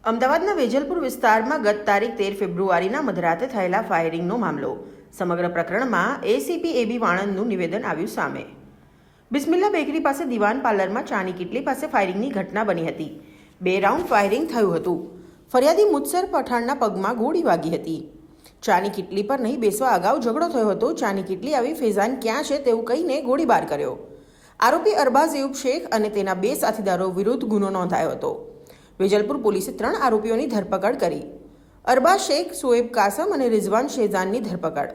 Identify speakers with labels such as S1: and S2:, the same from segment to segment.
S1: અમદાવાદના વેજલપુર વિસ્તારમાં ગત તારીખ 13 ફેબ્રુઆરીના મધરાતે થયેલા ફાયરિંગનો મામલો. સમગ્ર પ્રકરણમાં એસીપી એબી વાણંદનું નિવેદન આવ્યું સામે. બિસ્મિલ્લા બેકરી પાસે દિવાન પાર્લરમાં ચાની કિટલી પાસે ફાયરિંગની ઘટના બની હતી. 2 રાઉન્ડ ફાયરિંગ થયું હતું. ફરિયાદી મુત્સર પઠાણના પગમાં ગોળી વાગી હતી. ચાની કિટલી પર નહીં બેસવા અગાઉ ઝઘડો થયો હતો. ચાની કિટલી આવી ફેઝાન ક્યાં છે તેવું કહીને ગોળીબાર કર્યો. આરોપી અરબાઝ એયુબ શેખ અને તેના 2 સાથીદારો વિરુદ્ધ ગુનો નોંધાયો હતો. વેજલપુર પોલીસે 3 આરોપીઓની ધરપકડ કરી. અરબાઝ શેખ, સોએબ કાસમ અને રિઝવાન શેઝાનની ધરપકડ.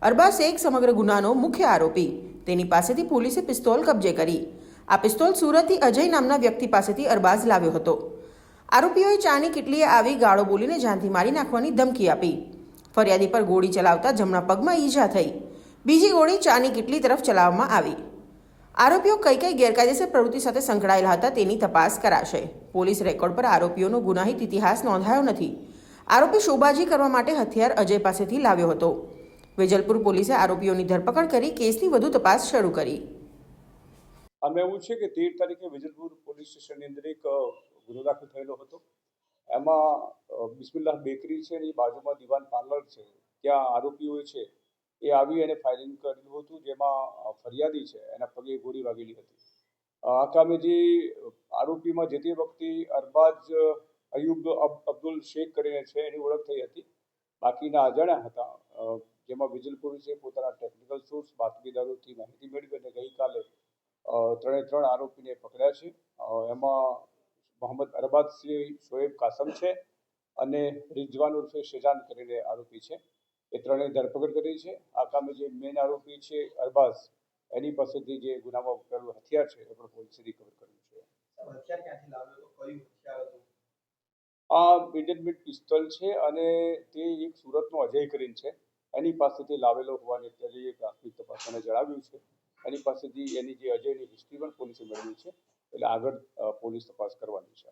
S1: અરબાઝ શેખ સમગ્ર ગુનાનો મુખ્ય આરોપી. તેની પાસેથી પોલીસે પિસ્તોલ કબજે કરી. આ પિસ્તોલ સુરતથી અજય નામના વ્યક્તિ પાસેથી અરબાઝ લાવ્યો હતો. આરોપીઓએ ચાની કિટલીએ આવી ગાળો બોલીને જાનથી મારી નાખવાની ધમકી આપી. ફરિયાદી પર ગોળી ચલાવતા જમણા પગમાં ઈજા થઈ. બીજી ગોળી ચાની કિટલી તરફ ચલાવવામાં આવી. આરોપીઓ કઈ ગેરકાયદેસર પ્રવૃત્તિ સાથે સંકળાયેલા હતા તેની તપાસ કરાશે. પોલીસ રેકોર્ડ પર આરોપીઓનો ગુનાહિત ઇતિહાસ નોંધાયો નથી. આરોપી શોબાજી કરવા માટે હથિયાર અજય પાસેથી લાવ્યો હતો. વેજલપુર પોલીસે આરોપીઓની ધરપકડ કરી કેસની વધુ તપાસ શરૂ કરી.
S2: આમાં એવું છે કે 13 તારીખે વેજલપુર પોલીસ સ્ટેશનની અંદર એક ગુનો દાખલ થયેલો હતો. એમાં બિસ્મિલ્લા બેકરી છે એની બાજુમાં દિવાન પાર્લર છે, ત્યાં આરોપીઓ છે એ આવી અને ફાયરિંગ કરેલું હતું, જેમાં ફરિયાદી છે એના પગે ગોળી વાગેલી હતી. આ કામે જે આરોપીમાં જે તે વખતે અરબાઝ અયુબ અબ્દુલ શેખ કરીને છે એની ઓળખ થઈ હતી. બાકીના અજાણ્યા હતા, જેમાં વેજલપુર પોલીસે પોતાના ટેકનિકલ સોર્સ બાતમીદારોથી માહિતી મેળવી અને ગઈકાલે 3 આરોપીને પકડ્યા છે. એમાં મોહમ્મદ અરબાઝ સોએબ કાસમ છે અને રિઝવાન ઉર્ફે શેજાન કરીને આરોપી છે. એ 3 ધરપકડ કરી છે. આ કામે જે મેઇન આરોપી છે અરબાઝ, એની પાસેથી જે ગુનામાં વપરાયેલું હથિયાર છે એ પણ પોલીસે રિકવર કર્યું છે. આ ઇન્ડિયન પિસ્તોલ છે અને તે એક સુરતનો અજય કરીને છે, એની પાસેથી લાવેલો હોવાની અત્યારે પ્રાથમિક તપાસને જણાવ્યું છે. એની પાસેથી એની જે અજયની હિસ્ટ્રી પણ પોલીસે મેળવી છે, એટલે આગળ પોલીસ તપાસ કરવાની છે.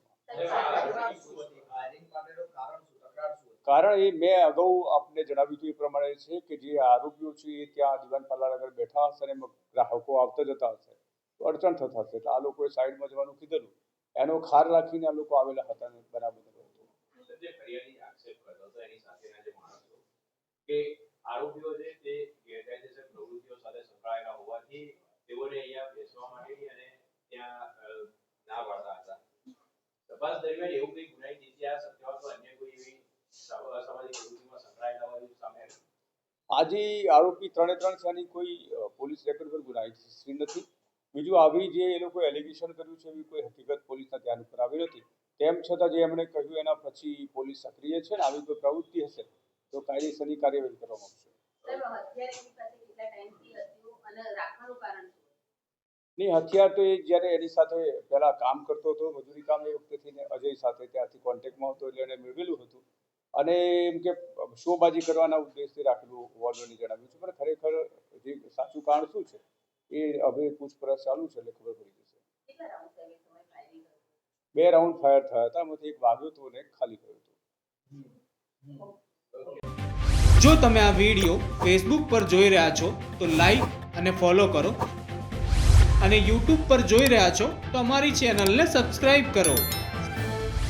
S2: કારણ એ મેં અગાઉ આપને જણાવ્યું હતું એ પ્રમાણે છે કે જે આરોપીઓ છે એ ત્યાં દિવાન પાર્લર આગળ બેઠા હશે અને ગ્રાહકો આવતા જતા હશે તો અડચણ થતા હશે, એટલે આ લોકોએ સાઈડમાં જવાનું કીધેલું. એનો ખાર રાખીને આ લોકો આવેલા હતા અને બરાબર
S3: આરોપીઓ છે તે ગેરકાયદેસર પ્રવૃત્તિઓ સાથે સંકળાયેલા હોવાથી તેઓને અહીંયા બેસવા માટેની અને ત્યાં ના પાડતા હતા. તપાસ દરમિયાન એવું કંઈ ગુનાહિત ઇતિહાસ અથવા તો અન્ય કોઈ એવી અસામાજિક પ્રવૃત્તિમાં સંકળાયેલા હોય સામે
S2: આજે આરોપી 3 છે એની કોઈ પોલીસ રેકોર્ડ પર ગુનાહિત હિસ્ટ્રી નથી. બીજું આવી જે એ લોકોએ એલિગેશન કર્યું છે એવી કોઈ હકીકત પોલીસના ધ્યાન ઉપર આવી નથી. તેમ છતાં જે એમણે કહ્યું એના પછી પોલીસ સક્રિય છે ને આવી કોઈ પ્રવૃત્તિ હશે તો કાયદેસરની કાર્યવાહી કરવામાં આવશે. નહીં, હથિયાર તો એ જ્યારે એની સાથે પહેલા કામ કરતો હતો, મજૂરી કામ એ વખતેથી ને અજય સાથે ત્યાંથી કોન્ટેક્ટમાં હતો, એટલે એણે મેળવેલું હતું અને એમ કે શોબાજી કરવાના ઉદ્દેશથી રાખેલું હોવાનું જણાવ્યું છે. પણ ખરેખર જે સાચું કારણ શું છે એ હવે પૂછપરછ ચાલુ છે, એટલે ખબર પડી જશે. 2 રાઉન્ડ ફાયર થયા હતા, એમાંથી એક વાગ્યો હતો અને એક ખાલી ગયો હતો.
S4: જો તમે આ વિડીયો ફેસબુક પર જોઈ રહ્યા છો તો લાઈક અને ફોલો કરો, અને યુટ્યુબ પર જોઈ રહ્યા છો તો અમારી ચેનલને સબસ્ક્રાઇબ કરો.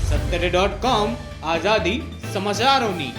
S4: 7 આઝાદી સમાચારોની.